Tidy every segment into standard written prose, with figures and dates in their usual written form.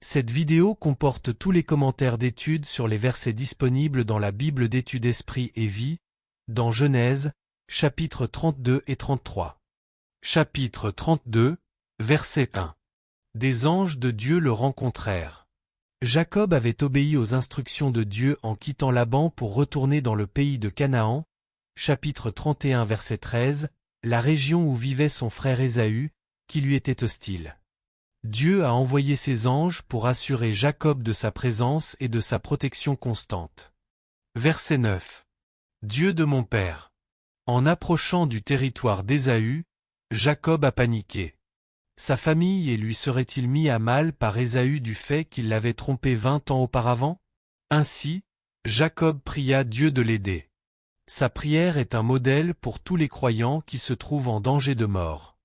Cette vidéo comporte tous les commentaires d'études sur les versets disponibles dans la Bible d'études Esprit et Vie, dans Genèse, chapitres 32 et 33. Chapitre 32, verset 1. Des anges de Dieu le rencontrèrent. Jacob avait obéi aux instructions de Dieu en quittant Laban pour retourner dans le pays de Canaan, chapitre 31 verset 13, la région où vivait son frère Ésaü, qui lui était hostile. Dieu a envoyé ses anges pour assurer Jacob de sa présence et de sa protection constante. Verset 9. Dieu de mon père. En approchant du territoire d'Ésaü, Jacob a paniqué. Sa famille et lui serait-il mis à mal par Ésaü du fait qu'il l'avait trompé 20 ans auparavant? Ainsi, Jacob pria Dieu de l'aider. Sa prière est un modèle pour tous les croyants qui se trouvent en danger de mort.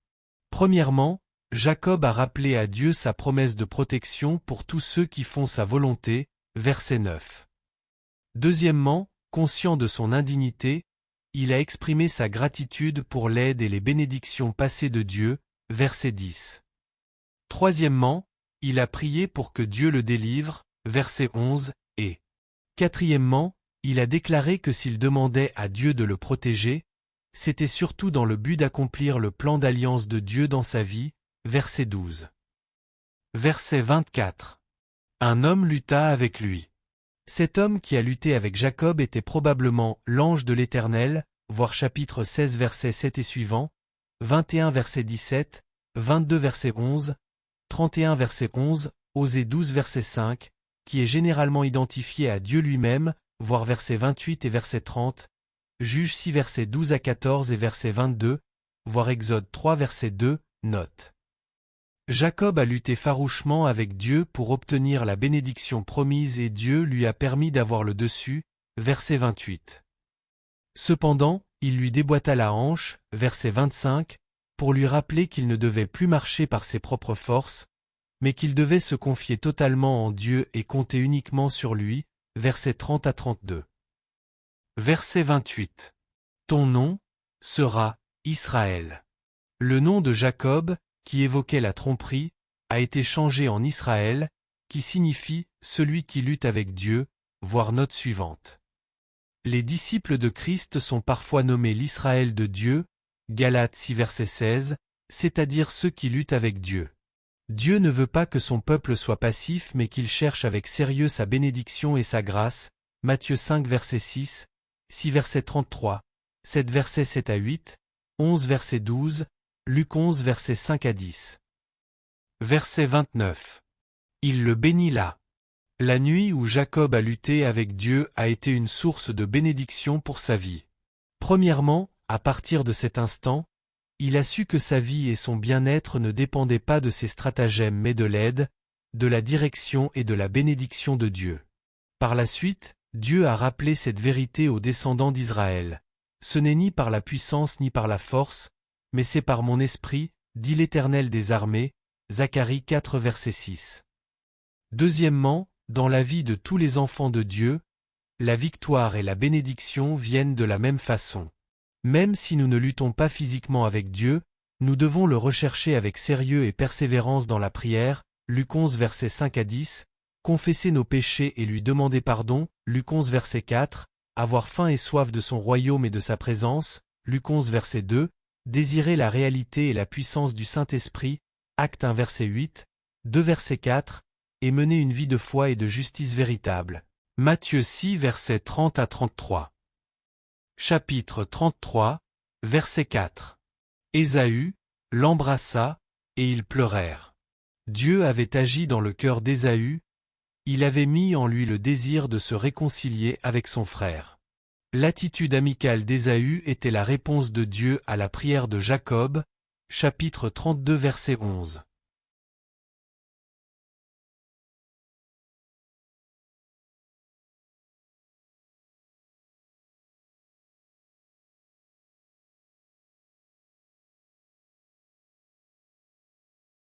Premièrement, Jacob a rappelé à Dieu sa promesse de protection pour tous ceux qui font sa volonté, verset 9. Deuxièmement, conscient de son indignité, il a exprimé sa gratitude pour l'aide et les bénédictions passées de Dieu, verset 10. Troisièmement, il a prié pour que Dieu le délivre, verset 11, et quatrièmement, il a déclaré que s'il demandait à Dieu de le protéger, c'était surtout dans le but d'accomplir le plan d'alliance de Dieu dans sa vie, verset 12. Verset 24. Un homme lutta avec lui. Cet homme qui a lutté avec Jacob était probablement l'ange de l'Éternel, voir chapitre 16 verset 7 et suivant, 21 verset 17, 22 verset 11, 31 verset 11, Osée 12 verset 5, qui est généralement identifié à Dieu lui-même, voir verset 28 et verset 30, Juge 6 verset 12 à 14 et verset 22, voir Exode 3 verset 2, note. Jacob a lutté farouchement avec Dieu pour obtenir la bénédiction promise et Dieu lui a permis d'avoir le dessus, verset 28. Cependant, il lui déboîta la hanche, verset 25, pour lui rappeler qu'il ne devait plus marcher par ses propres forces, mais qu'il devait se confier totalement en Dieu et compter uniquement sur lui, verset 30 à 32. Verset 28. Ton nom sera Israël. Le nom de Jacob, qui évoquait la tromperie, a été changé en Israël, qui signifie « celui qui lutte avec Dieu », voir note suivante. Les disciples de Christ sont parfois nommés l'Israël de Dieu, Galates 6 verset 16, c'est-à-dire ceux qui luttent avec Dieu. Dieu ne veut pas que son peuple soit passif mais qu'il cherche avec sérieux sa bénédiction et sa grâce, Matthieu 5 verset 6, 6 verset 33, 7 verset 7 à 8, 11 verset 12, Luc 11 verset 5 à 10. Verset 29. Il le bénit là. La nuit où Jacob a lutté avec Dieu a été une source de bénédiction pour sa vie. Premièrement, à partir de cet instant, il a su que sa vie et son bien-être ne dépendaient pas de ses stratagèmes mais de l'aide, de la direction et de la bénédiction de Dieu. Par la suite, Dieu a rappelé cette vérité aux descendants d'Israël. Ce n'est ni par la puissance ni par la force, mais c'est par mon esprit, dit l'Éternel des armées, Zacharie 4 verset 6. Deuxièmement, dans la vie de tous les enfants de Dieu, la victoire et la bénédiction viennent de la même façon. Même si nous ne luttons pas physiquement avec Dieu, nous devons le rechercher avec sérieux et persévérance dans la prière, Luc 11 verset 5 à 10, confesser nos péchés et lui demander pardon, Luc 11 verset 4, avoir faim et soif de son royaume et de sa présence, Luc 11 verset 2, désirer la réalité et la puissance du Saint-Esprit, Acte 1 verset 8, 2 verset 4, et mener une vie de foi et de justice véritable. Matthieu 6 verset 30 à 33. Chapitre 33, verset 4. Ésaü l'embrassa, et ils pleurèrent. Dieu avait agi dans le cœur d'Ésaü, il avait mis en lui le désir de se réconcilier avec son frère. L'attitude amicale d'Ésaü était la réponse de Dieu à la prière de Jacob, chapitre 32 verset 11.